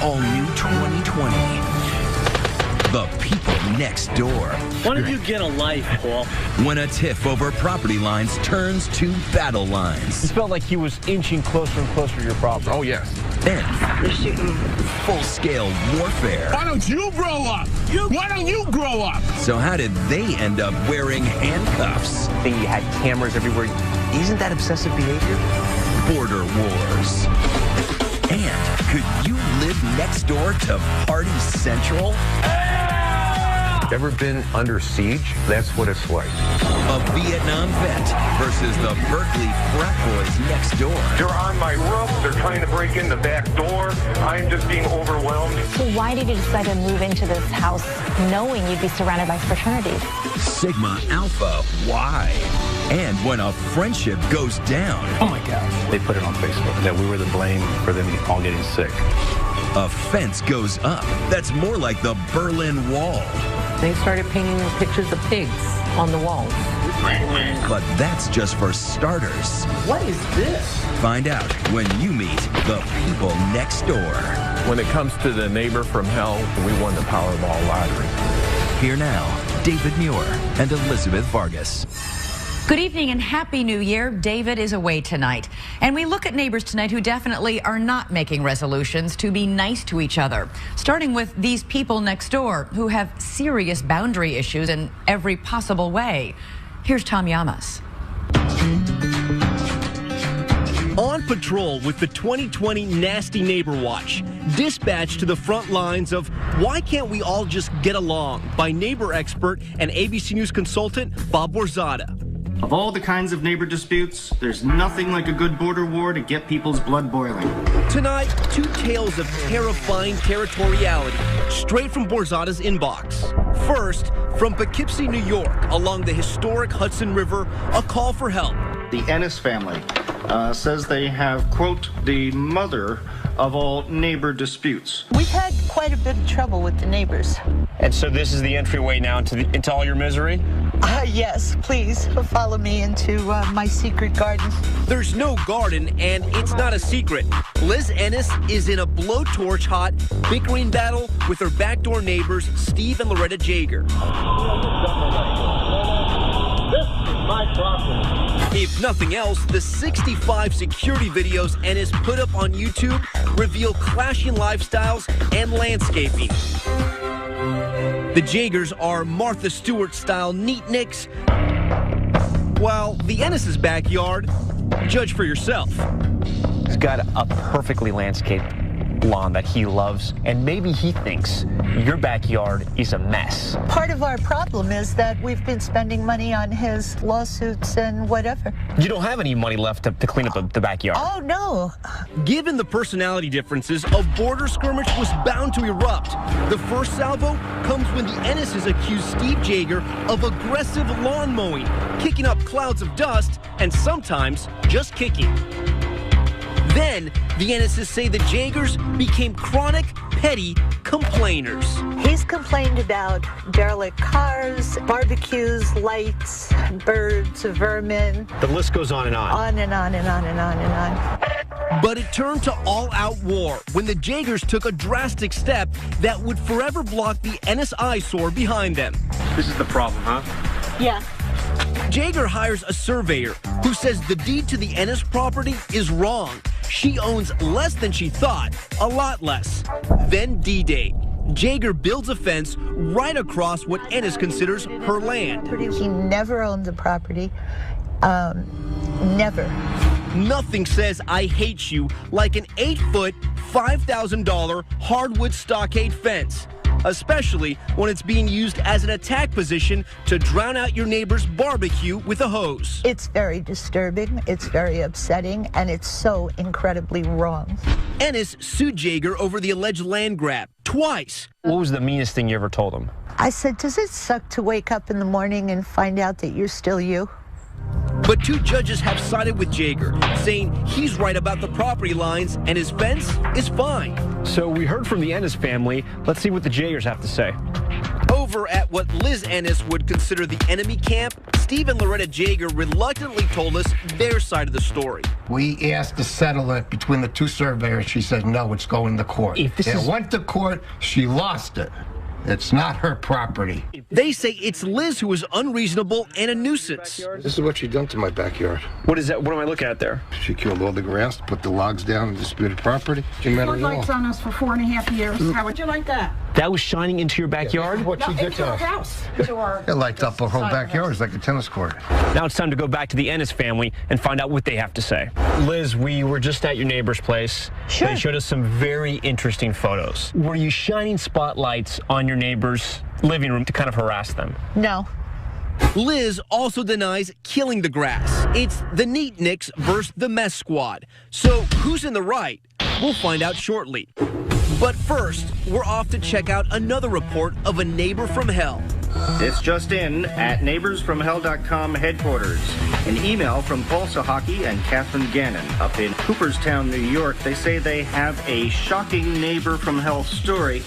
all new 2020. The People Next Door. Why don't you get a life, Paul? When a tiff over property lines turns to battle lines. It felt like he was inching closer and closer to your property. Oh, yes. Then, full-scale warfare. Why don't you grow up? Why don't you grow up? So how did they end up wearing handcuffs? Thing you had cameras everywhere. Isn't that obsessive behavior? Border wars. And could you live next door to Party Central? Ever been under siege? That's what it's like. A Vietnam vet versus the Berkeley frat boys next door. They're on my roof. They're trying to break in the back door. I'm just being overwhelmed. So why did you decide to move into this house knowing you'd be surrounded by fraternities? Sigma Alpha, why? And when a friendship goes down. Oh my gosh. They put it on Facebook that we were to blame for them all getting sick. A fence goes up. That's more like the Berlin Wall. They started painting pictures of pigs on the walls. But that's just for starters. What is this? Find out when you meet the people next door. When it comes to the neighbor from hell, we won the Powerball lottery. Here now, David Muir and Elizabeth Vargas. Good evening and Happy New Year. David is away tonight. And we look at neighbors tonight who definitely are not making resolutions to be nice to each other. Starting with these people next door who have serious boundary issues in every possible way. Here's Tom Llamas. On patrol with the 2020 Nasty Neighbor Watch, dispatched to the front lines of Why Can't We All Just Get Along by neighbor expert and ABC News consultant Bob Borzada. Of all the kinds of neighbor disputes, there's nothing like a good border war to get people's blood boiling. Tonight, two tales of terrifying territoriality, straight from Borzada's inbox. First, from Poughkeepsie, New York, along the historic Hudson River, a call for help. The Ennis family says they have, quote, the mother of all neighbor disputes. We've had quite a bit of trouble with the neighbors. And so this is the entryway now into all your misery? Yes, please follow me into my secret garden. There's no garden, and it's not a secret. Liz Ennis is in a blowtorch hot bickering battle with her backdoor neighbors, Steve and Loretta Jaeger. This is my property. If nothing else, the 65 security videos Ennis put up on YouTube reveal clashing lifestyles and landscaping. The Jaegers are Martha Stewart-style neatniks, while the Ennis' backyard, judge for yourself. He's got a perfectly landscaped lawn that he loves, and maybe he thinks your backyard is a mess. Part of our problem is that we've been spending money on his lawsuits and whatever. You don't have any money left to clean up the backyard. Oh, no. Given the personality differences, a border skirmish was bound to erupt. The first salvo comes when the Ennises accuse Steve Jaeger of aggressive lawn mowing, kicking up clouds of dust, and sometimes just kicking. Then, the Ennises say the Jaegers became chronic, petty complainers. He's complained about derelict cars, barbecues, lights, birds, vermin. The list goes on and on. On and on and on and on and on. But it turned to all-out war when the Jaegers took a drastic step that would forever block the Ennis eyesore behind them. This is the problem, huh? Yeah. Jaeger hires a surveyor who says the deed to the Ennis property is wrong. She owns less than she thought, a lot less. Then D-Day. Jaeger builds a fence right across what Ennis considers her land. He never owned the property. Never. Nothing says I hate you like an 8-foot, $5,000 hardwood stockade fence, especially when it's being used as an attack position to drown out your neighbor's barbecue with a hose. It's very disturbing, it's very upsetting, and it's so incredibly wrong. Ennis sued Jaeger over the alleged land grab twice. What was the meanest thing you ever told him? I said, does it suck to wake up in the morning and find out that you're still you? But two judges have sided with Jaeger, saying he's right about the property lines and his fence is fine. So we heard from the Ennis family. Let's see what the Jaegers have to say. Over at what Liz Ennis would consider the enemy camp, Steve Steve and Loretta Jaeger reluctantly told us their side of the story. We asked to settle it between the two surveyors. She said, no, it's going to court. It went to court. She lost it. It's not her property. They say it's Liz who is unreasonable and a nuisance. This is what she done to my backyard. What is that? What am I looking at there? She killed all the grass, put the logs down in disputed property. She met her Lights on us for 4.5 years. How would you like that? That was shining into your backyard? What she did to our us. house. It lights up our whole backyard. It's like a tennis court. Now it's time to go back to the Ennis family and find out what they have to say. Liz, we were just at your neighbor's place. Sure. They showed us some very interesting photos. Were you shining spotlights on your neighbor's living room to kind of harass them? No. Liz also denies killing the grass. It's the Neatniks versus the Mess Squad. So who's in the right? We'll find out shortly. But first, we're off to check out another report of a neighbor from hell. It's just in at neighborsfromhell.com headquarters. An email from Paul Sahaki and Catherine Gannon up in Cooperstown, New York. They say they have a shocking neighbor from hell story.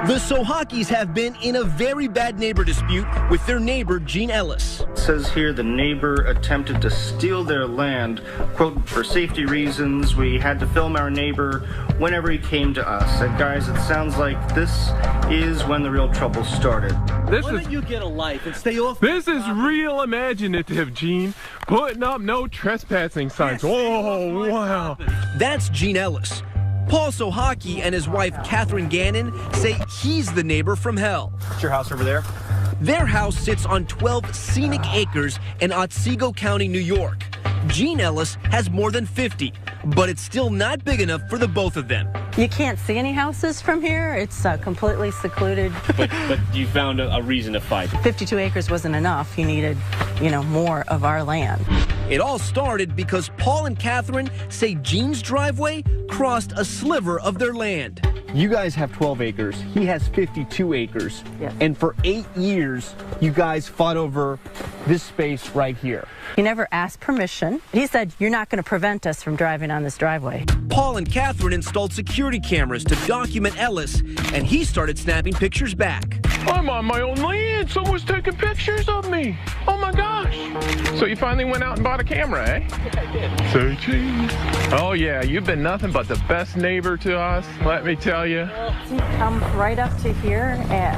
The Sohakis have been in a very bad neighbor dispute with their neighbor, Gene Ellis. It says here the neighbor attempted to steal their land. Quote, for safety reasons, we had to film our neighbor whenever he came to us. And guys, it sounds like this is when the real trouble started. Why don't you get a life and stay off? This is real imaginative, Gene. Putting up no trespassing signs. Oh, wow. That's Gene Ellis. Paul Sohaki and his wife, Catherine Gannon, say he's the neighbor from hell. What's your house over there? Their house sits on 12 scenic acres in Otsego County, New York. Gene Ellis has more than 50, but it's still not big enough for the both of them. You can't see any houses from here. It's completely secluded. But you found a reason to fight. 52 acres wasn't enough. You needed, more of our land. It all started because Paul and Catherine say Gene's driveway crossed a sliver of their land. You guys have 12 acres. He has 52 acres. Yes. And for 8 years, you guys fought over this space right here. He never asked permission. He said, you're not going to prevent us from driving on this driveway. Paul and Catherine installed security cameras to document Ellis, and he started snapping pictures back. I'm on my own land. Someone's taking pictures of me. Oh, my gosh. So you finally went out and bought a camera, eh? I did. Say cheese. Oh, yeah, you've been nothing but the best neighbor to us, let me tell you. He come right up to here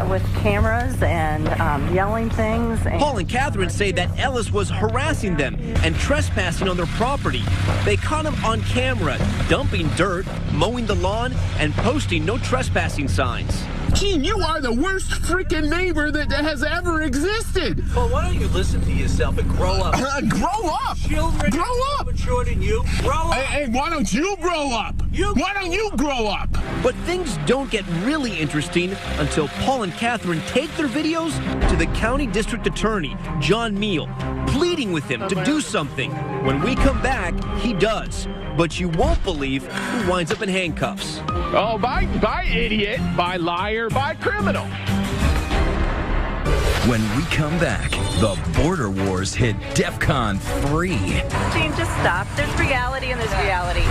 with cameras and yelling things. Paul and Catherine say that Ellis was harassing them and trespassing on their property. They caught him on camera, dumping dirt, mowing the lawn, and posting no trespassing signs. Gene, you are the worst freaking neighbor that has ever existed. Well, why don't you listen to yourself and grow up? Grow up! Children grow up! Mature than you. Grow up! Hey, why don't you grow up? Why don't you grow up? But things don't get really interesting until Paul and Catherine take their videos to the county district attorney, John Meal, pleading with him to do something. When we come back, he does. But you won't believe who winds up in handcuffs. Oh, bye idiot, bye liar, bye criminal. When we come back, the border wars hit DEFCON 3. Gene, just stop. There's reality and there's reality.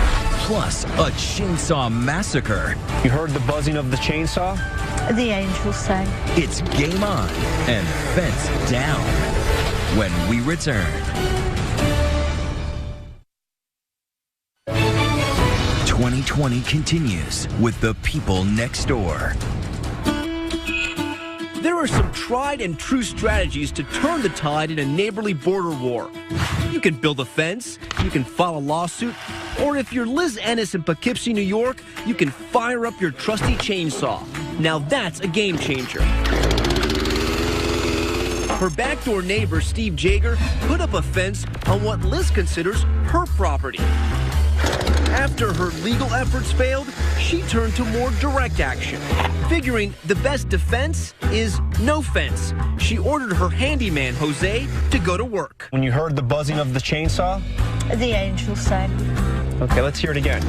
Plus, a chainsaw massacre. You heard the buzzing of the chainsaw? The angels sang. It's game on and fence down when we return. 2020 continues with the people next door. There are some tried and true strategies to turn the tide in a neighborly border war. You can build a fence, you can file a lawsuit, or if you're Liz Ennis in Poughkeepsie, New York, you can fire up your trusty chainsaw. Now that's a game changer. Her backdoor neighbor, Steve Jaeger, put up a fence on what Liz considers her property. After her legal efforts failed, she turned to more direct action. Figuring the best defense is no fence, she ordered her handyman, Jose, to go to work. When you heard the buzzing of the chainsaw? The angels sang. Okay, let's hear it again.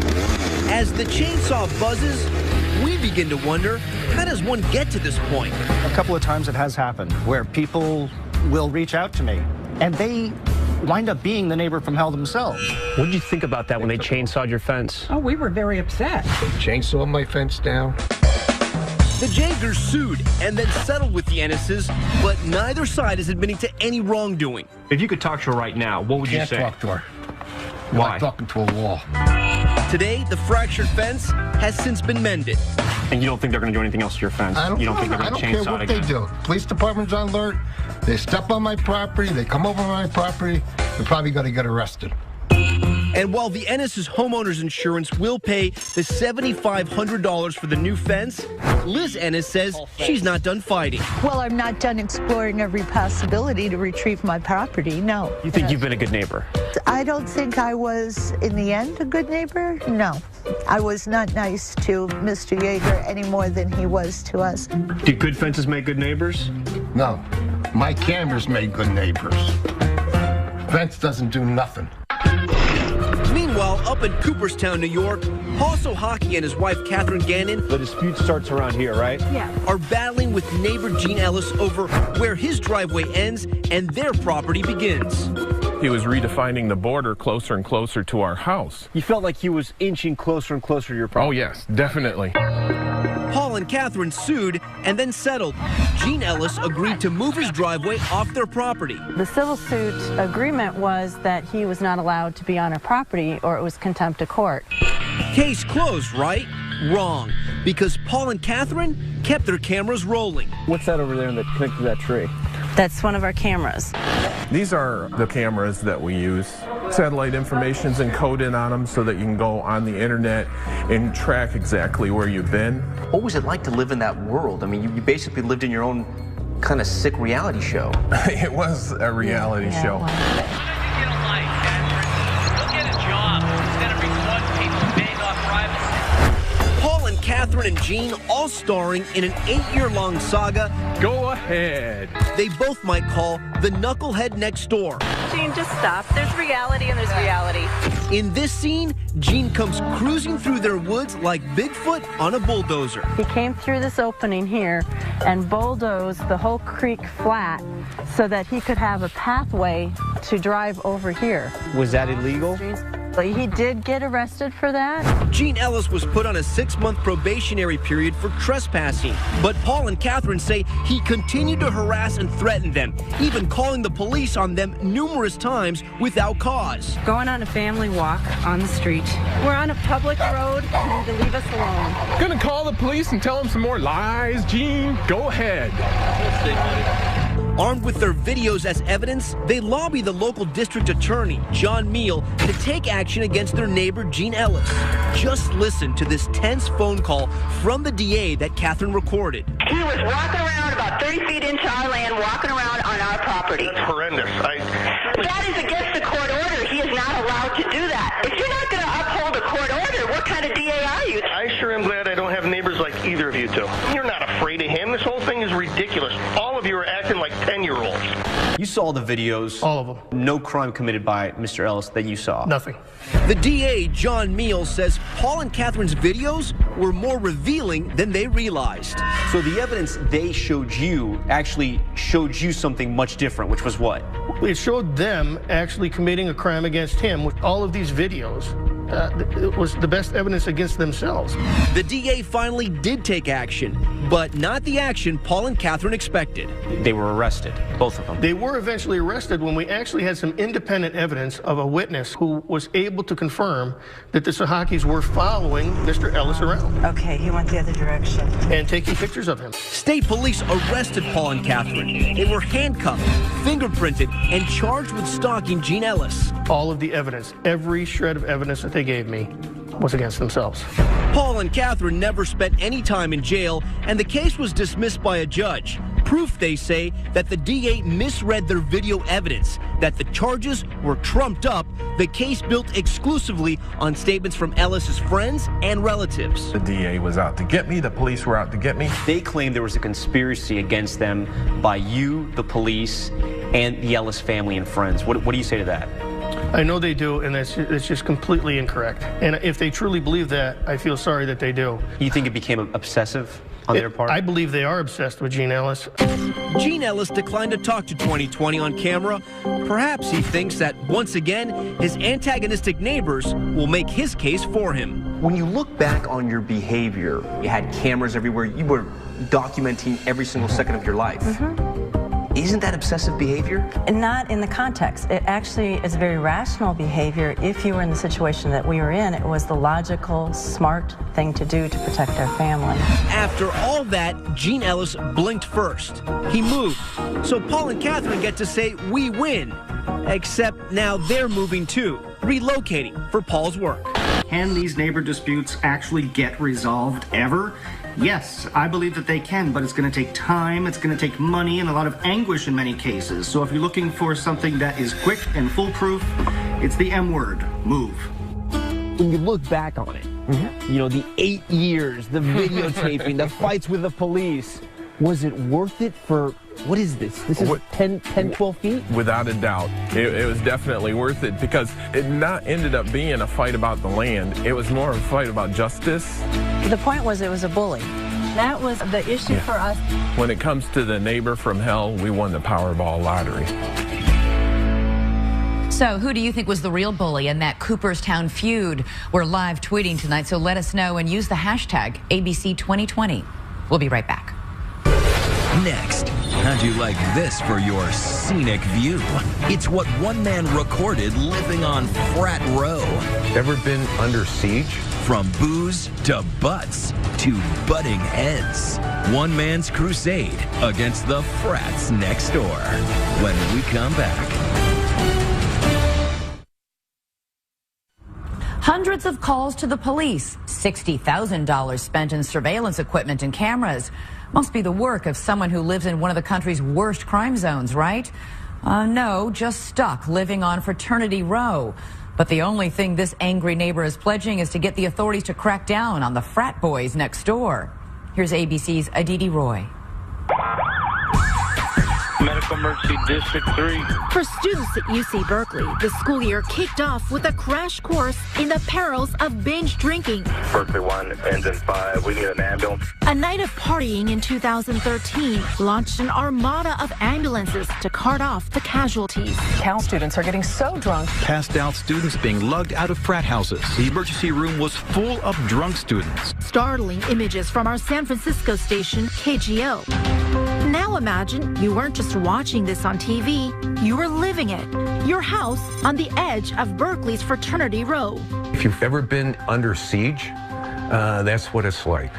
As the chainsaw buzzes, we begin to wonder, how does one get to this point? A couple of times it has happened where people will reach out to me, and they wind up being the neighbor from hell themselves. What did you think about that when they chainsawed your fence? Oh, we were very upset. Chainsaw my fence down. The Jagers sued and then settled with the Ennises, but neither side is admitting to any wrongdoing. If you could talk to her right now, what would you say? Can't talk to her. Why? Like talking to a wall. Today, the fractured fence has since been mended. And you don't think they're going to do anything else to your fence? You don't think they're going to chainsaw it again? I don't care what they do. Police department's on alert. They step on my property. They come over my property. They're probably going to get arrested. And while the Ennis' homeowner's insurance will pay the $7,500 for the new fence, Liz Ennis says she's not done fighting. Well, I'm not done exploring every possibility to retrieve my property, no. You think you've been a good neighbor? I don't think I was, in the end, a good neighbor. No. I was not nice to Mr. Yeager any more than he was to us. Do good fences make good neighbors? No. My cameras made good neighbors. Fence doesn't do nothing. Meanwhile, up in Cooperstown, New York, Paul Sohaki and his wife, Catherine Gannon, the dispute starts around here, right? Yeah. are battling with neighbor Gene Ellis over where his driveway ends and their property begins. He was redefining the border closer and closer to our house. You felt like he was inching closer and closer to your property? Oh, yes, definitely. Paul and Catherine sued and then settled. Gene Ellis agreed to move his driveway off their property. The civil suit agreement was that he was not allowed to be on our property or it was contempt of court. Case closed, right? Wrong. Because Paul and Catherine kept their cameras rolling. What's that over there that connected to that tree? That's one of our cameras. These are the cameras that we use. Satellite information's encoded on them so that you can go on the internet and track exactly where you've been. What was it like to live in that world? I mean, you basically lived in your own kind of sick reality show. It was a reality show. Why don't you get a life, Catherine? Go get a job instead of recording people being off privacy. Paul and Catherine and Gene all starring in an 8-year-long saga. Go ahead. They both might call The Knucklehead Next Door. Gene, just stop. There's reality and there's reality. In this scene, Gene comes cruising through their woods like Bigfoot on a bulldozer. He came through this opening here and bulldozed the whole creek flat so that he could have a pathway to drive over here. Was that illegal? He did get arrested for that. Gene Ellis was put on a 6-month probationary period for trespassing, but Paul and Catherine say he continued to harass and threaten them, even calling the police on them numerous times without cause. Going on a family walk on the street. We're on a public road. You need to leave us alone. Gonna call the police and tell them some more lies, Gene? Go ahead. Armed with their videos as evidence, they lobby the local district attorney, John Meal, to take action against their neighbor, Gene Ellis. Just listen to this tense phone call from the DA that Catherine recorded. He was walking around about 30 feet into our land, walking around on our property. That's horrendous. That is against the court order. He is not allowed to do that. If you're not going to uphold a court order, what kind of DA are you? I sure am glad I don't have neighbors like either of you two. You're not afraid of him. This whole thing is ridiculous. All of you are acting like 10-year-olds. You saw the videos. All of them. No crime committed by Mr. Ellis that you saw. Nothing. The DA, John Meal, says Paul and Catherine's videos were more revealing than they realized. So the evidence they showed you actually showed you something much different, which was what? It showed them actually committing a crime against him with all of these videos. It was the best evidence against themselves. The DA finally did take action, but not the action Paul and Catherine expected. They were arrested, both of them. They were eventually arrested when we actually had some independent evidence of a witness who was able to confirm that the Sohakis were following Mr. Ellis around. Okay, he went the other direction. And taking pictures of him. State police arrested Paul and Catherine. They were handcuffed, fingerprinted, and charged with stalking Gene Ellis. All of the evidence, every shred of evidence that they gave me was against themselves. Paul and Catherine never spent any time in jail, and the case was dismissed by a judge. Proof, they say, that the DA misread their video evidence, that the charges were trumped up, the case built exclusively on statements from Ellis's friends and relatives. The DA was out to get me. The police were out to get me. They claimed there was a conspiracy against them by you, the police, and the Ellis family and friends. What do you say to that? I know they do, and it's just completely incorrect. And if they truly believe that, I feel sorry that they do. You think it became obsessive on their part? I believe they are obsessed with Gene Ellis. Gene Ellis declined to talk to 2020 on camera. Perhaps he thinks that, once again, his antagonistic neighbors will make his case for him. When you look back on your behavior, you had cameras everywhere, you were documenting every single second of your life. Isn't that obsessive behavior? And not in the context. It actually is very rational behavior. If you were in the situation that we were in, it was the logical, smart thing to do to protect our family. After all that, Gene Ellis blinked first. He moved. So Paul and Catherine get to say, we win. Except now they're moving too, relocating for Paul's work. Can these neighbor disputes actually get resolved ever? Yes, I believe that they can, but it's going to take time, it's going to take money, and a lot of anguish in many cases. So if you're looking for something that is quick and foolproof, it's the M word, move. When you look back on it, you know, the 8 years, the videotaping, the fights with the police, was it worth it for, what is this? This is 10, 12 feet? Without a doubt. It was definitely worth it because it not ended up being a fight about the land. It was more of a fight about justice. The point was it was a bully. That was the issue for us. When it comes to the neighbor from hell, we won the Powerball lottery. So who do you think was the real bully in that Cooperstown feud? We're live tweeting tonight, so let us know and use the hashtag ABC2020. We'll be right back. Next, how'd you like this for your scenic view? It's what one man recorded living on Frat Row. Ever been under siege? From booze to butts to butting heads. One man's crusade against the frats next door. When we come back. Hundreds of calls to the police, $60,000 spent in surveillance equipment and cameras. Must be the work of someone who lives in one of the country's worst crime zones, right? No, just stuck living on Fraternity Row. But the only thing this angry neighbor is pledging is to get the authorities to crack down on the frat boys next door. Here's ABC's I.DDateline. Medical Emergency District 3. For students at UC Berkeley, the school year kicked off with a crash course in the perils of binge drinking. Berkeley 1, engine 5, we need an ambulance. A night of partying in 2013 launched an armada of ambulances to cart off the casualties. Cal students are getting so drunk. Passed out students being lugged out of frat houses. The emergency room was full of drunk students. Startling images from our San Francisco station, KGO. Now imagine you weren't just watching this on TV, you were living it. Your house on the edge of Berkeley's Fraternity Row. If you've ever been under siege, that's what it's like.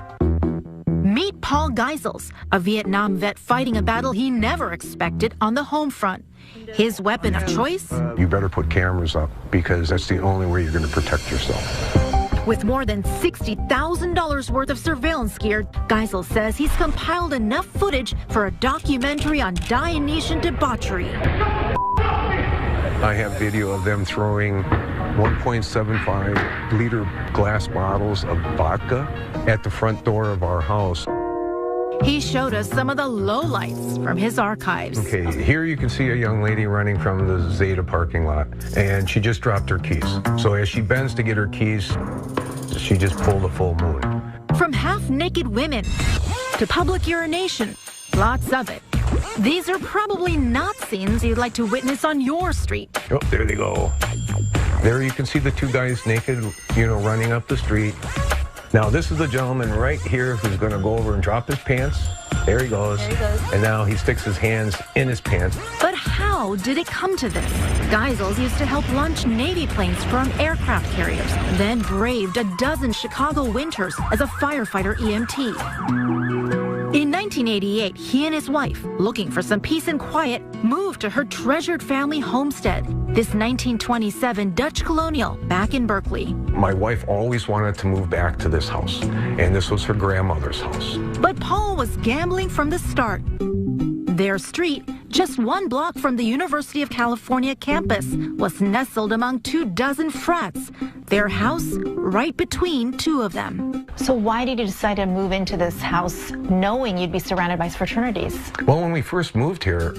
Meet Paul Geisels, a Vietnam vet fighting a battle he never expected on the home front. His weapon of choice? You better put cameras up because that's the only way you're going to protect yourself. With more than $60,000 worth of surveillance gear, Geisel says he's compiled enough footage for a documentary on Dionysian debauchery. I have video of them throwing 1.75 liter glass bottles of vodka at the front door of our house. He showed us some of the lowlights from his archives. Okay, here you can see a young lady running from the Zeta parking lot, and she just dropped her keys. So as she bends to get her keys, she just pulled a full moon. From half-naked women to public urination, lots of it. These are probably not scenes you'd like to witness on your street. Oh, there they go. There you can see the two guys naked, running up the street. Now, this is the gentleman right here who's going to go over and drop his pants. There he goes. There he goes. And now he sticks his hands in his pants. But how did it come to this? Geisels used to help launch Navy planes from aircraft carriers, then braved a dozen Chicago winters as a firefighter EMT. In 1988, he and his wife, looking for some peace and quiet, moved to her treasured family homestead, this 1927 Dutch colonial back in Berkeley. My wife always wanted to move back to this house, and this was her grandmother's house. But Paul was gambling from the start. Their street, just 1 block from the University of California campus, was nestled among 24 frats. Their house right between 2 of them. So why did you decide to move into this house knowing you'd be surrounded by fraternities? Well, when we first moved here,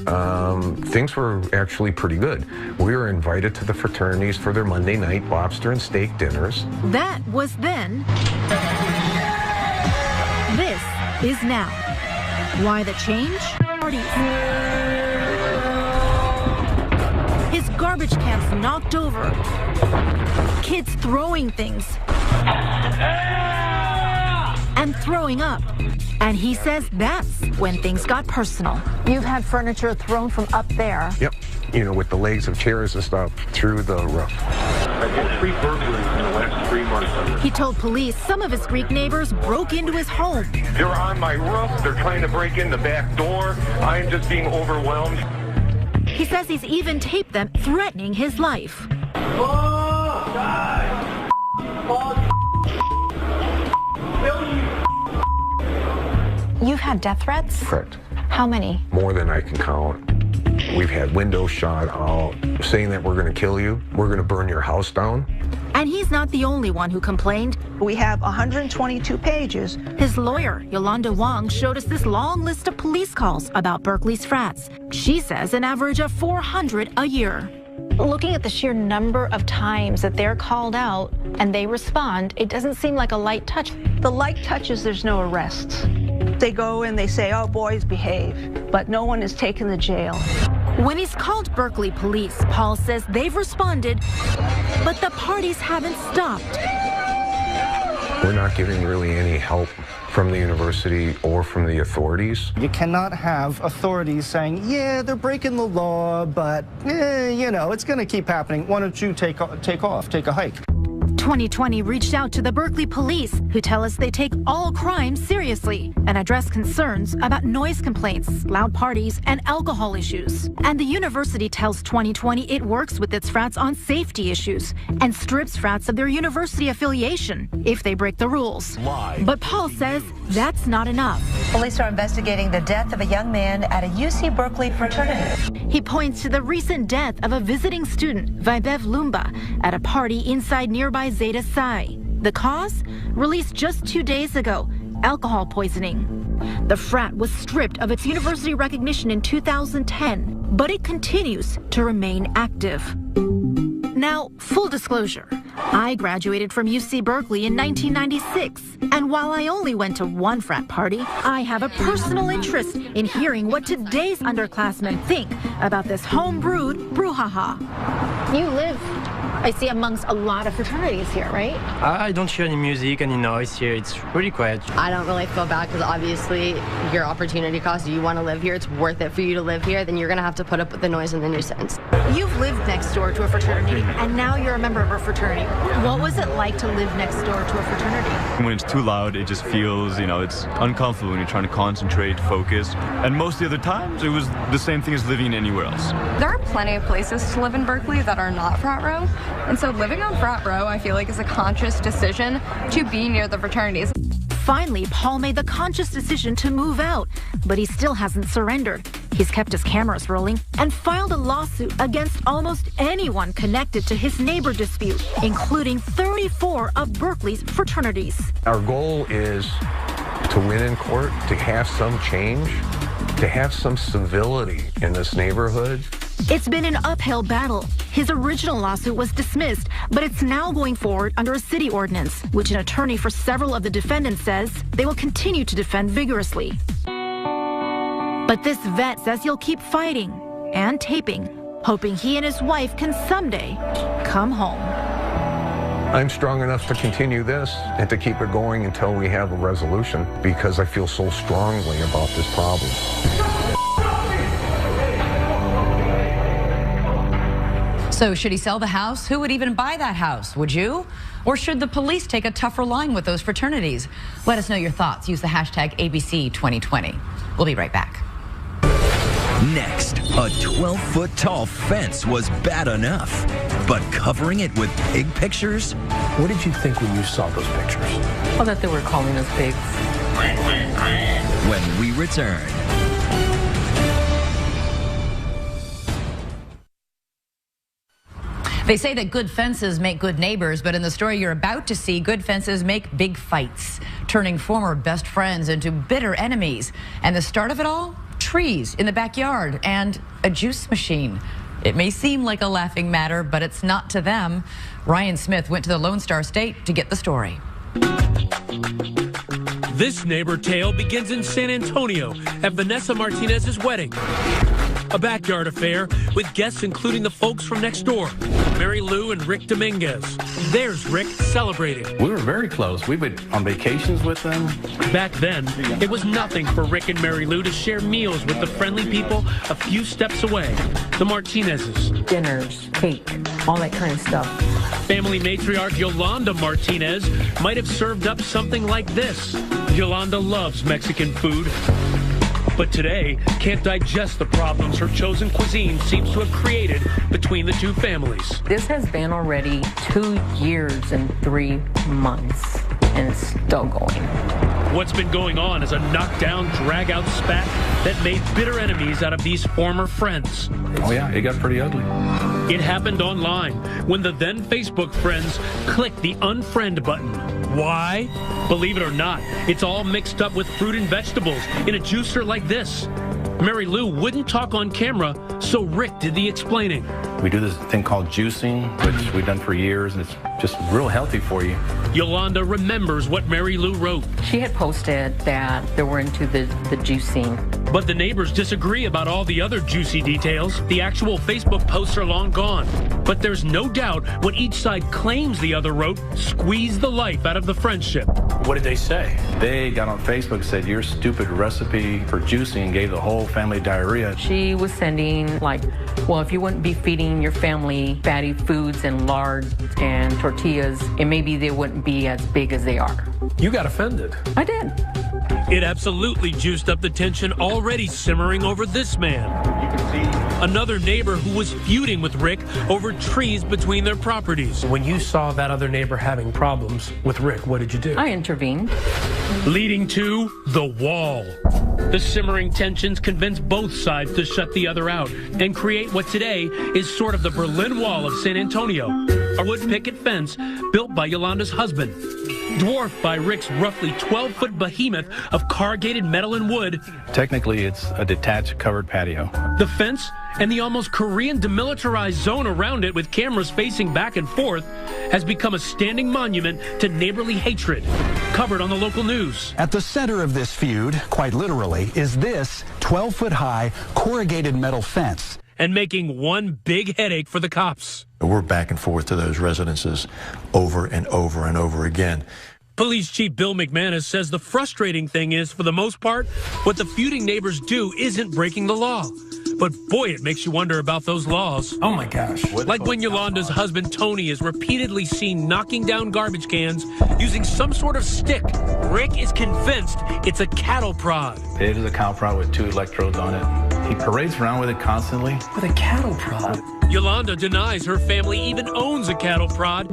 things were actually pretty good. We were invited to the fraternities for their Monday night lobster and steak dinners. That was then. This is now. Why the change? Parties. His garbage cans knocked over. Kids throwing things. And throwing up. And he says that's when things got personal. You've had furniture thrown from up there. Yep. You know, with the legs of chairs and stuff through the roof. I've had 3 burglaries in the last 3 months. He told police some of his Greek neighbors broke into his home. They're on my roof. They're trying to break in the back door. I'm just being overwhelmed. He says he's even taped them threatening his life. You've had death threats? Correct. How many? More than I can count. We've had windows shot out, saying that we're going to kill you. We're going to burn your house down. And he's not the only one who complained. We have 122 pages. His lawyer, Yolanda Wong, showed us this long list of police calls about Berkeley's frats. She says an average of 400 a year. Looking at the sheer number of times that they're called out and they respond, it doesn't seem like a light touch. The light touch is there's no arrests. They go and they say, oh, boys, behave, but no one is taken to jail. When he's called Berkeley police, Paul says they've responded, but the parties haven't stopped. We're not getting really any help from the university or from the authorities. You cannot have authorities saying, yeah, they're breaking the law, but, you know, it's going to keep happening. Why don't you take a hike? 2020 reached out to the Berkeley police, who tell us they take all crimes seriously and address concerns about noise complaints, loud parties, and alcohol issues. And the university tells 2020 it works with its frats on safety issues and strips frats of their university affiliation if they break the rules. But Paul says that's not enough. Police are investigating the death of a young man at a UC Berkeley fraternity. He points to the recent death of a visiting student, Vaibev Lumba, at a party inside nearby Zeta Psi. The cause? Released just 2 days ago, alcohol poisoning. The frat was stripped of its university recognition in 2010, but it continues to remain active. Now, full disclosure, I graduated from UC Berkeley in 1996, and while I only went to one frat party, I have a personal interest in hearing what today's underclassmen think about this home-brewed brouhaha. You live, I see, amongst a lot of fraternities here, right? I don't hear any music, any noise here. It's really quiet. I don't really feel bad because obviously your opportunity cost, you want to live here, it's worth it for you to live here, then you're going to have to put up with the noise and the nuisance. You've lived next door to a fraternity, and now you're a member of a fraternity. What was it like to live next door to a fraternity? When it's too loud, it just feels, it's uncomfortable when you're trying to concentrate, focus. And most of the other times, it was the same thing as living anywhere else. There are plenty of places to live in Berkeley that are not frat row. And so living on frat row, I feel like, is a conscious decision to be near the fraternities. Finally, Paul made the conscious decision to move out, but he still hasn't surrendered. He's kept his cameras rolling and filed a lawsuit against almost anyone connected to his neighbor dispute, including 34 of Berkeley's fraternities. Our goal is to win in court, to have some change, to have some civility in this neighborhood. It's been an uphill battle. His original lawsuit was dismissed, but it's now going forward under a city ordinance, which an attorney for several of the defendants says they will continue to defend vigorously. But this vet says he'll keep fighting and taping, hoping he and his wife can someday come home. I'm strong enough to continue this and to keep it going until we have a resolution because I feel so strongly about this problem. So should he sell the house? Who would even buy that house? Would you? Or should the police take a tougher line with those fraternities? Let us know your thoughts. Use the hashtag ABC2020. We'll be right back. Next, a 12-foot tall fence was bad enough, but covering it with pig pictures? What did you think when you saw those pictures? Well, that they were calling us pigs. When we return. They say that good fences make good neighbors, but in the story you're about to see, good fences make big fights, turning former best friends into bitter enemies. And the start of it all? Trees in the backyard and a juice machine. It may seem like a laughing matter, but it's not to them. Ryan Smith went to the Lone Star State to get the story. This neighbor tale begins in San Antonio at Vanessa Martinez's wedding. A backyard affair with guests including the folks from next door, Mary Lou and Rick Dominguez. There's Rick celebrating. We were very close. We went on vacations with them. Back then, it was nothing for Rick and Mary Lou to share meals with the friendly people a few steps away, the Martinezes. Dinners, cake, all that kind of stuff. Family matriarch Yolanda Martinez might have served up something like this. Yolanda loves Mexican food, but today can't digest the problems her chosen cuisine seems to have created between the two families. This has been already 2 years and 3 months, and it's still going. What's been going on is a knockdown, drag-out spat that made bitter enemies out of these former friends. Oh yeah, it got pretty ugly. It happened online when the then Facebook friends clicked the unfriend button. Why? Believe it or not, it's all mixed up with fruit and vegetables in a juicer like this. Mary Lou wouldn't talk on camera, so Rick did the explaining. We do this thing called juicing, which we've done for years, and it's just real healthy for you. Yolanda remembers what Mary Lou wrote. She had posted that they were into the juicing. But the neighbors disagree about all the other juicy details. The actual Facebook posts are long gone. But there's no doubt what each side claims the other wrote squeezed the life out of the friendship. What did they say? They got on Facebook and said, your stupid recipe for juicing, and gave the whole family diarrhea. She was sending like, well, if you wouldn't be feeding your family fatty foods and lard and tortillas, and maybe they wouldn't be as big as they are. You got offended. I did. It absolutely juiced up the tension already simmering over this man. You can see another neighbor who was feuding with Rick over trees between their properties. When you saw that other neighbor having problems with Rick, what did you do? I intervened. Leading to the wall. The simmering tensions convince both sides to shut the other out and create what today is sort of the Berlin Wall of San Antonio, a wood picket fence built by Yolanda's husband. Dwarfed by Rick's roughly 12-foot behemoth of corrugated metal and wood. Technically, it's a detached covered patio. The fence and the almost Korean demilitarized zone around it with cameras facing back and forth has become a standing monument to neighborly hatred, covered on the local news. At the center of this feud, quite literally, is this 12-foot-high corrugated metal fence. And making one big headache for the cops. We're back and forth to those residences over and over and over again. Police Chief Bill McManus says the frustrating thing is, for the most part, what the feuding neighbors do isn't breaking the law. But boy, it makes you wonder about those laws. Oh my gosh. Like when Yolanda's husband Tony is repeatedly seen knocking down garbage cans using some sort of stick. Rick is convinced it's a cattle prod. It is a cattle prod with 2 electrodes on it. He parades around with it constantly. With a cattle prod? Yolanda denies her family even owns a cattle prod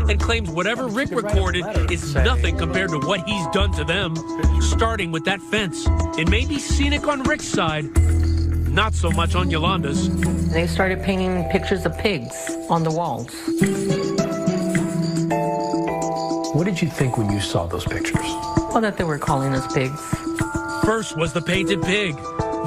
and claims whatever Rick recorded is nothing compared to what he's done to them, starting with that fence. It may be scenic on Rick's side, not so much on Yolanda's. They started painting pictures of pigs on the walls. What did you think when you saw those pictures? Well, that they were calling us pigs. First was the painted pig,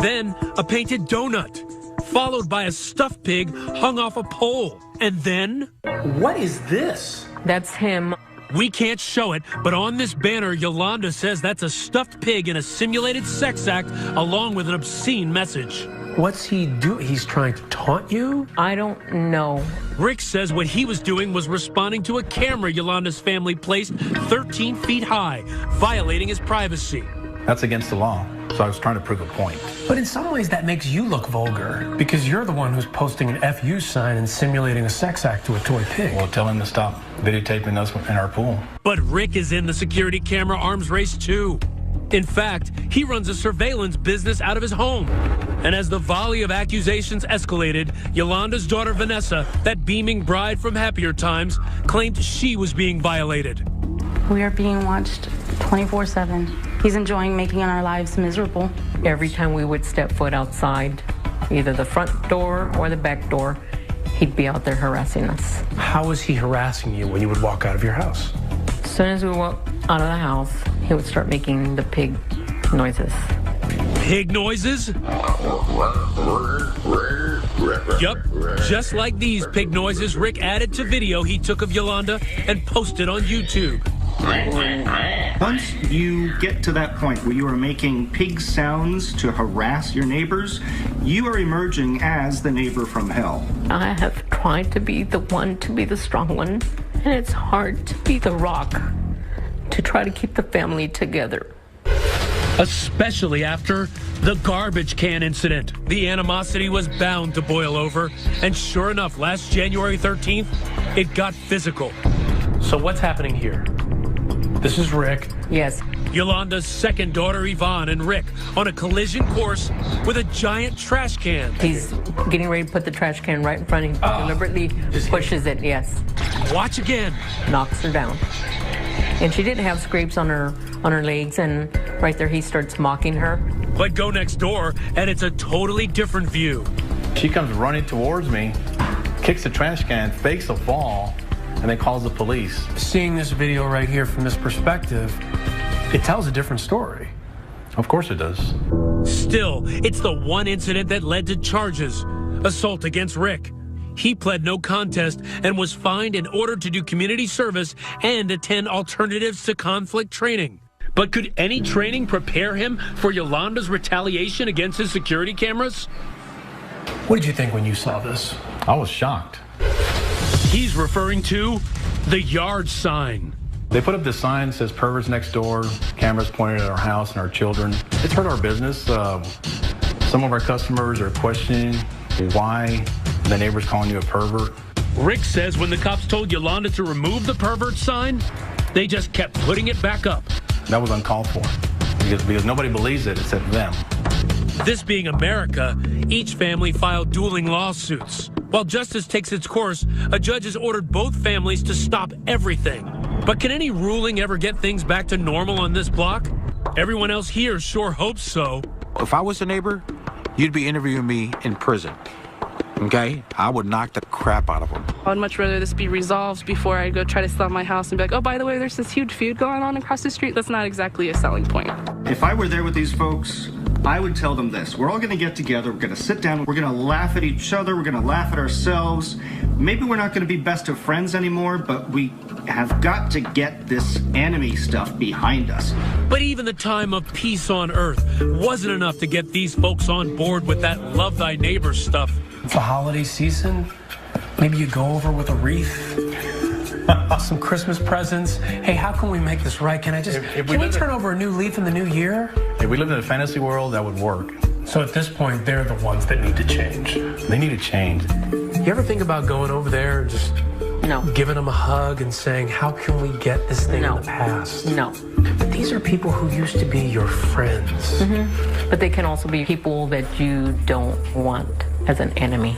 then a painted donut, followed by a stuffed pig hung off a pole. And then... What is this? That's him. We can't show it, but on this banner, Yolanda says that's a stuffed pig in a simulated sex act, along with an obscene message. What's he doing? He's trying to taunt you? I don't know. Rick says what he was doing was responding to a camera Yolanda's family placed 13 feet high, violating his privacy. That's against the law. So I was trying to prove a point. But in some ways that makes you look vulgar, because you're the one who's posting an FU sign and simulating a sex act to a toy pig. Well, tell him to stop videotaping us in our pool. But Rick is in the security camera arms race too. In fact, he runs a surveillance business out of his home. And as the volley of accusations escalated, Yolanda's daughter Vanessa, that beaming bride from happier times, claimed she was being violated. We are being watched 24/7. He's enjoying making our lives miserable. Every time we would step foot outside, either the front door or the back door, he'd be out there harassing us. How was he harassing you when you would walk out of your house? As soon as we walked out of the house, he would start making the pig noises. Pig noises? Yup, just like these pig noises Rick added to video he took of Yolanda and posted on YouTube. Once you get to that point where you are making pig sounds to harass your neighbors, you are emerging as the neighbor from hell. I have tried to be the one, to be the strong one, and it's hard to be the rock, to try to keep the family together. Especially after the garbage can incident. The animosity was bound to boil over, and sure enough, last January 13th, it got physical. So what's happening here? This is Rick. Yes. Yolanda's second daughter, Yvonne, and Rick on a collision course with a giant trash can. He's getting ready to put the trash can right in front of him. Deliberately pushes it, yes. Watch again. Knocks her down. And she didn't have scrapes on her legs, and right there he starts mocking her. But go next door, and it's a totally different view. She comes running towards me, kicks the trash can, fakes a fall, and then calls the police. Seeing this video right here from this perspective, it tells a different story. Of course it does. Still, it's the one incident that led to charges. Assault against Rick. He pled no contest and was fined and ordered to do community service and attend alternatives to conflict training. But could any training prepare him for Yolanda's retaliation against his security cameras? What did you think when you saw this? I was shocked. He's referring to the yard sign. They put up this sign that says perverts next door, cameras pointed at our house and our children. It's hurt our business. Some of our customers are questioning why the neighbor's calling you a pervert. Rick says when the cops told Yolanda to remove the pervert sign, they just kept putting it back up. That was uncalled for because nobody believes it except them. This being America, each family filed dueling lawsuits. While justice takes its course, a judge has ordered both families to stop everything. But can any ruling ever get things back to normal on this block? Everyone else here sure hopes so. If I was a neighbor, you'd be interviewing me in prison. Okay? I would knock the crap out of them. I would much rather this be resolved before I go try to sell my house and be like, oh, by the way, there's this huge feud going on across the street. That's not exactly a selling point. If I were there with these folks, I would tell them this. We're all going to get together. We're going to sit down. We're going to laugh at each other. We're going to laugh at ourselves. Maybe we're not going to be best of friends anymore, but we have got to get this enemy stuff behind us. But even the time of peace on earth wasn't enough to get these folks on board with that love thy neighbor stuff. It's the holiday season. Maybe you go over with a wreath, some Christmas presents. Hey, how can we make this right? Can we turn over a new leaf in the new year? If we lived in a fantasy world, that would work. So at this point, they're the ones that need to change. They need to change. You ever think about going over there and just giving them a hug and saying, how can we get this thing in the past? No. But these are people who used to be your friends. Mm-hmm. But they can also be people that you don't want as an enemy.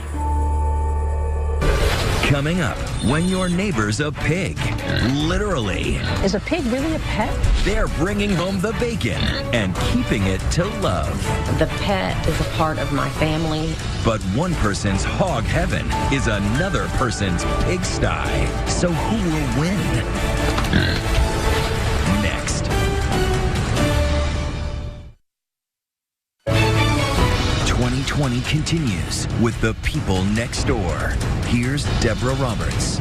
Coming up, when your neighbor's a pig. Literally. Is a pig really a pet? They're bringing home the bacon and keeping it to love. The pet is a part of my family. But one person's hog heaven is another person's pigsty. So who will win? Next. 2020 continues with the people next door. Here's Deborah Roberts.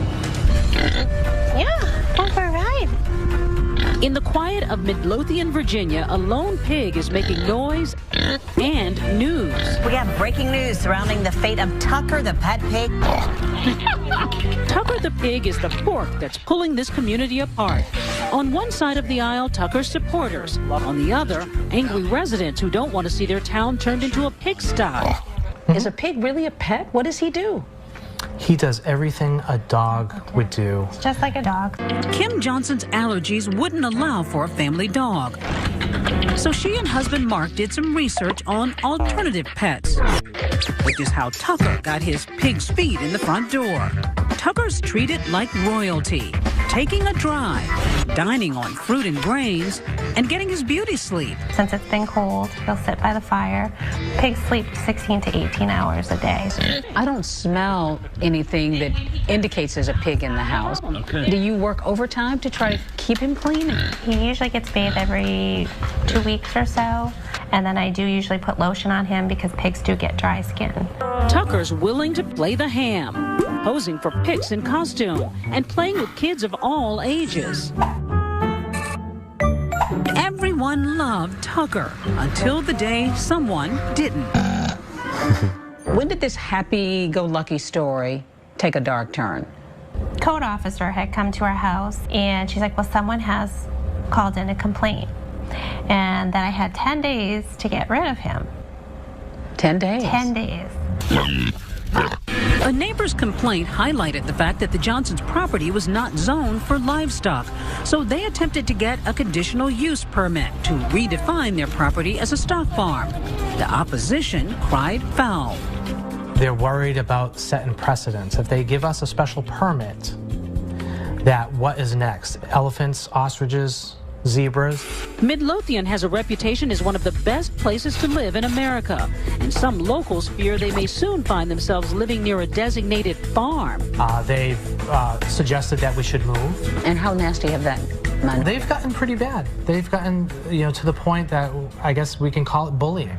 Yeah, go for a ride. In the quiet of Midlothian, Virginia, a lone pig is making noise and news. We have breaking news surrounding the fate of Tucker, the pet pig. Tucker the pig is the fork that's pulling this community apart. On one side of the aisle, Tucker's supporters. On the other, angry residents who don't want to see their town turned into a pigsty. Is a pig really a pet? What does he do? He does everything a dog would do. It's just like a dog. Kim Johnson's allergies wouldn't allow for a family dog. So she and husband Mark did some research on alternative pets, which is how Tucker got his pig's feet in the front door. Tucker's treated like royalty. taking a drive, dining on fruit and grains, and getting his beauty sleep. Since it's been cold, he'll sit by the fire. Pigs sleep 16 to 18 hours a day. I don't smell anything that indicates there's a pig in the house. Okay. Do you work overtime to try to keep him clean? He usually gets bathed every 2 weeks or so. And then I do usually put lotion on him because pigs do get dry skin. Tucker's willing to play the ham, posing for pics in costume, and playing with kids of all ages. Everyone loved Tucker until the day someone didn't. When did this happy-go-lucky story take a dark turn? Code officer had come to our house, and she's like, well, someone has called in a complaint. And that I had 10 days to get rid of him. 10 days? 10 days. A neighbor's complaint highlighted the fact that the Johnsons' property was not zoned for livestock, so they attempted to get a conditional use permit to redefine their property as a stock farm. The opposition cried foul. They're worried about setting precedents. If they give us a special permit, that what is next? Elephants, ostriches, zebras. Midlothian has a reputation as one of the best places to live in America, and some locals fear they may soon find themselves living near a designated farm. They've suggested that we should move. And how nasty have that been? They've gotten pretty bad. They've gotten, to the point that I guess we can call it bullying.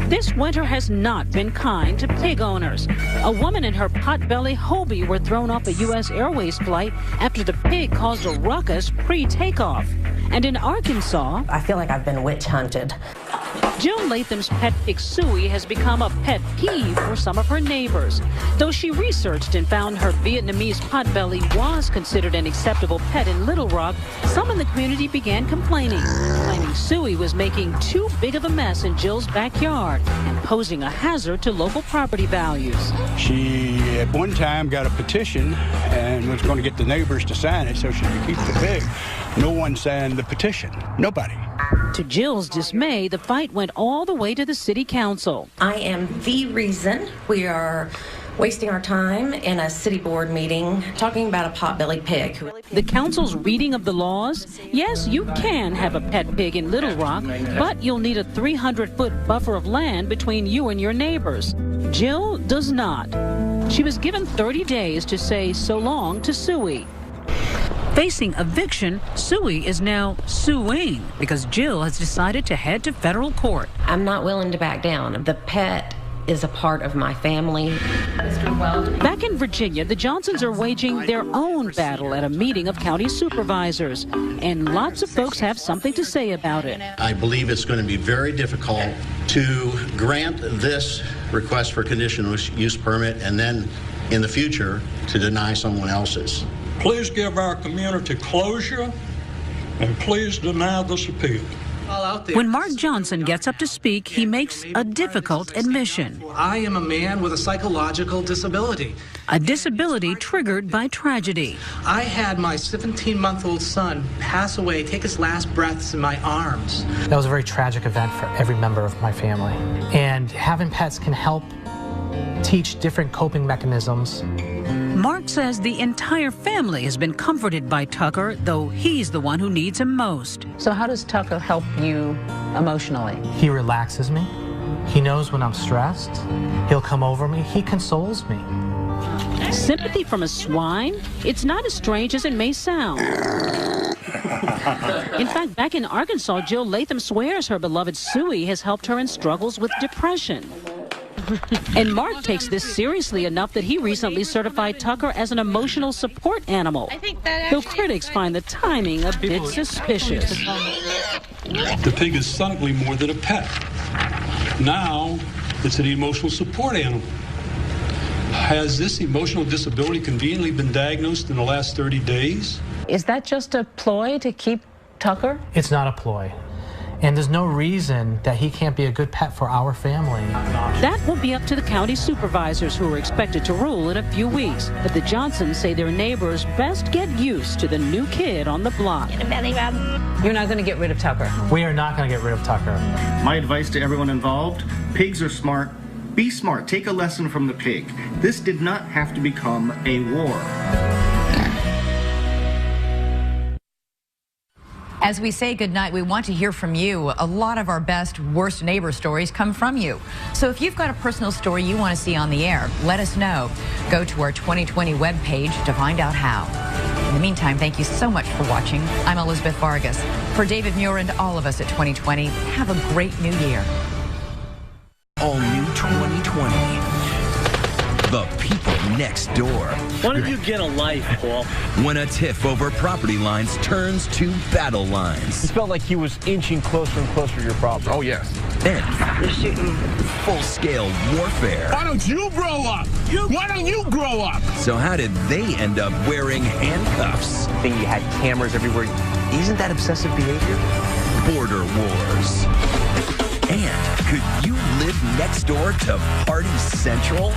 This winter has not been kind to pig owners. A woman and her potbelly Hobie were thrown off a U.S. Airways flight after the pig caused a ruckus pre-takeoff. And in Arkansas, I feel like I've been witch hunted. Jill Latham's pet pig Suey has become a pet peeve for some of her neighbors. Though she researched and found her Vietnamese potbelly was considered an acceptable pet in Little Rock, some in the community began complaining, claiming Suey was making too big of a mess in Jill's backyard and posing a hazard to local property values. She, at one time, got a petition and was going to get the neighbors to sign it so she could keep the pig. No one signed the petition. Nobody. To Jill's dismay, the fight went all the way to the city council. I am the reason we are wasting our time in a city board meeting talking about a potbelly pig. The council's reading of the laws? Yes, you can have a pet pig in Little Rock, but you'll need a 300-foot buffer of land between you and your neighbors. Jill does not. She was given 30 days to say so long to Suey. Facing eviction, Suey is now suing because Jill has decided to head to federal court. I'm not willing to back down. The pet is a part of my family. Back in Virginia, the Johnsons are waging their own battle at a meeting of county supervisors, and lots of folks have something to say about it. I believe it's going to be very difficult to grant this request for conditional use permit and then in the future to deny someone else's. Please give our community closure, and please deny this appeal. When Mark Johnson gets up to speak, he makes a difficult admission. I am a man with a psychological disability. A disability triggered by tragedy. I had my 17-month-old son pass away, take his last breaths in my arms. That was a very tragic event for every member of my family. And having pets can help teach different coping mechanisms. Mark says the entire family has been comforted by Tucker, though he's the one who needs him most. So how does Tucker help you emotionally? He relaxes me. He knows when I'm stressed. He'll come over me. He consoles me. Sympathy from a swine? It's not as strange as it may sound. In fact, back in Arkansas, Jill Latham swears her beloved Suey has helped her in struggles with depression. And Mark takes this seriously enough that he recently certified Tucker as an emotional support animal, though critics find the timing a bit suspicious. The pig is suddenly more than a pet. Now, it's an emotional support animal. Has this emotional disability conveniently been diagnosed in the last 30 days? Is that just a ploy to keep Tucker? It's not a ploy. And there's no reason that he can't be a good pet for our family. That will be up to the county supervisors, who are expected to rule in a few weeks. But the Johnsons say their neighbors best get used to the new kid on the block. You're not going to get rid of Tucker? We are not going to get rid of Tucker. My advice to everyone involved, pigs are smart. Be smart. Take a lesson from the pig. This did not have to become a war. As we say goodnight, we want to hear from you. A lot of our best, worst neighbor stories come from you. So if you've got a personal story you want to see on the air, let us know. Go to our 2020 webpage to find out how. In the meantime, thank you so much for watching. I'm Elizabeth Vargas. For David Muir and all of us at 2020, have a great new year. All new 2020. The people next door. Why don't you get a life, Paul? When a tiff over property lines turns to battle lines. It felt like he was inching closer and closer to your property. Oh, yes. And they're shooting full-scale warfare. Why don't you grow up? Why don't you grow up? So how did they end up wearing handcuffs? I think you had cameras everywhere. Isn't that obsessive behavior? Border wars. And could you live next door to Party Central?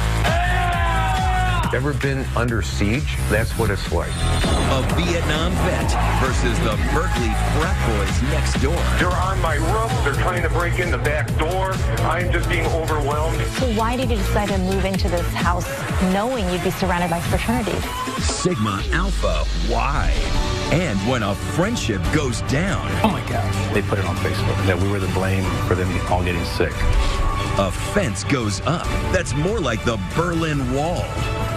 Ever been under siege? That's what it's like. A Vietnam vet versus the Berkeley frat boys next door. They're on my roof. They're trying to break in the back door. I'm just being overwhelmed. So why did you decide to move into this house knowing you'd be surrounded by fraternities? Sigma Alpha, why? And when a friendship goes down. Oh my gosh. They put it on Facebook that we were the blame for them all getting sick. A fence goes up. That's more like the Berlin Wall.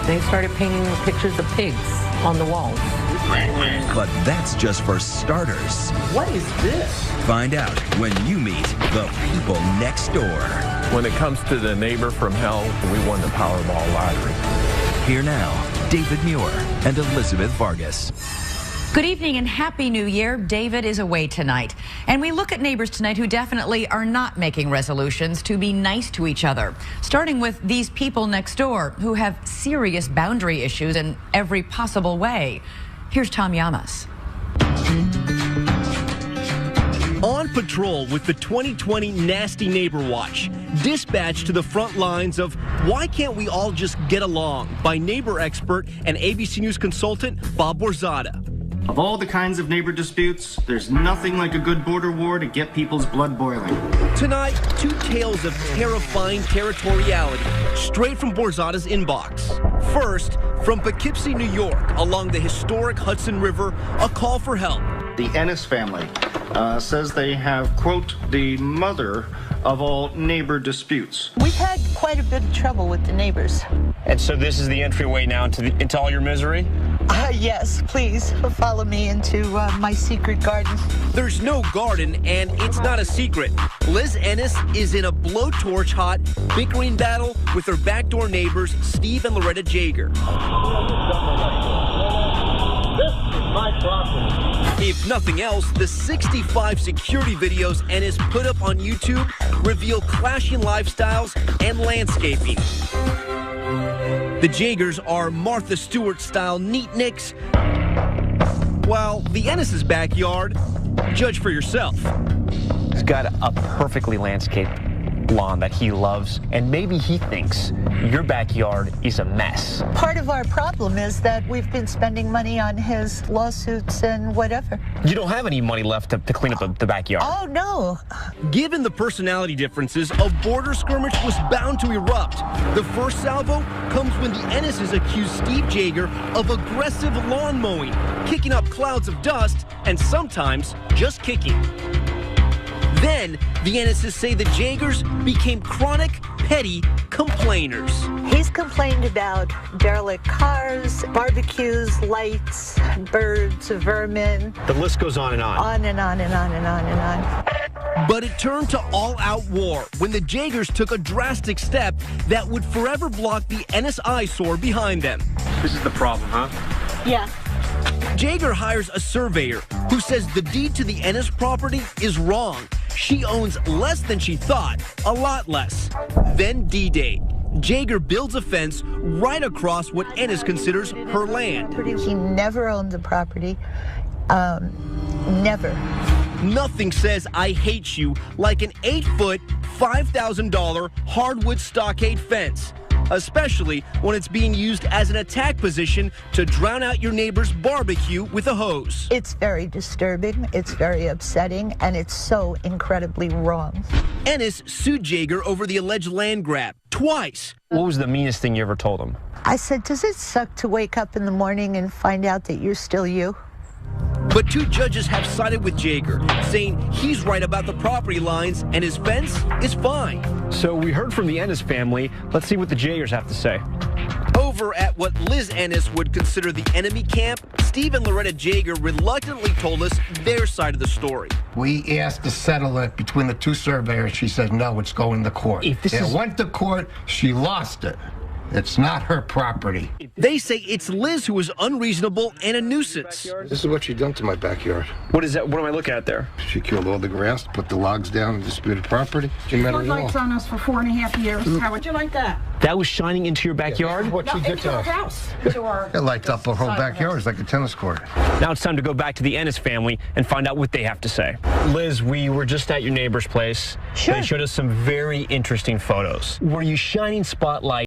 They started painting pictures of pigs on the walls. But that's just for starters. What is this? Find out when you meet the people next door. When it comes to the neighbor from hell, we won the Powerball lottery. Here now, David Muir and Elizabeth Vargas. Good evening and Happy New Year. David is away tonight. And we look at neighbors tonight who definitely are not making resolutions to be nice to each other. Starting with these people next door who have serious boundary issues in every possible way. Here's Tom Llamas. On patrol with the 2020 Nasty Neighbor Watch, dispatched to the front lines of Why Can't We All Just Get Along by neighbor expert and ABC News consultant Bob Borzada. Of all the kinds of neighbor disputes, there's nothing like a good border war to get people's blood boiling. Tonight, two tales of terrifying territoriality, straight from Borzada's inbox. First, from Poughkeepsie, New York, along the historic Hudson River, a call for help. The Ennis family says they have, quote, the mother of all neighbor disputes. We've had quite a bit of trouble with the neighbors. And so this is the entryway now into all your misery? Yes, please follow me into my secret garden. There's no garden, and it's not a secret. Liz Ennis is in a blowtorch hot bickering battle with her backdoor neighbors, Steve and Loretta Jaeger. This is my property. If nothing else, the 65 security videos Ennis put up on YouTube reveal clashing lifestyles and landscaping. The Jaegers are Martha Stewart-style neatniks, while the Ennis' backyard, judge for yourself. He's got a perfectly landscaped lawn that he loves, and maybe he thinks your backyard is a mess. Part of our problem is that we've been spending money on his lawsuits and whatever. You don't have any money left to clean up the backyard. Oh, no. Given the personality differences, a border skirmish was bound to erupt. The first salvo comes when the Ennises accuse Steve Jaeger of aggressive lawn mowing, kicking up clouds of dust, and sometimes just kicking. Then, the Ennises say the Jaegers became chronic, petty complainers. He's complained about derelict cars, barbecues, lights, birds, vermin. The list goes on and on. On and on and on and on and on. But it turned to all-out war when the Jaegers took a drastic step that would forever block the Ennis eyesore behind them. This is the problem, huh? Yeah. Jaeger hires a surveyor who says the deed to the Ennis property is wrong. She owns less than she thought, a lot less. Then D-Day. Jaeger builds a fence right across what Ennis considers her land. He never owned the property. Never. Nothing says I hate you like an 8-foot, $5,000 hardwood stockade fence, especially when it's being used as an attack position to drown out your neighbor's barbecue with a hose. It's very disturbing, it's very upsetting, and it's so incredibly wrong. Ennis sued Jaeger over the alleged land grab twice. What was the meanest thing you ever told him? I said, does it suck to wake up in the morning and find out that you're still you? But two judges have sided with Jaeger, saying he's right about the property lines and his fence is fine. So we heard from the Ennis family. Let's see what the Jaegers have to say. Over at what Liz Ennis would consider the enemy camp, Steve and Loretta Jaeger reluctantly told us their side of the story. We asked to settle it between the two surveyors. She said, no, it's going to court. It went to court. She lost it. It's not her property. They say it's Liz who is unreasonable and a nuisance. This is what she done to my backyard. What is that? What am I looking at there? She killed all the grass, put the logs down, and disputed property. She met a wall. Lights on us for 4.5 years. How would you like that? That was shining into your backyard? What she did to our us. house. It lights up the whole backyard. It's like a tennis court. Now it's time to go back to the Ennis family and find out what they have to say. Liz, we were just at your neighbor's place. Sure. They showed us some very interesting photos. Were you shining spotlight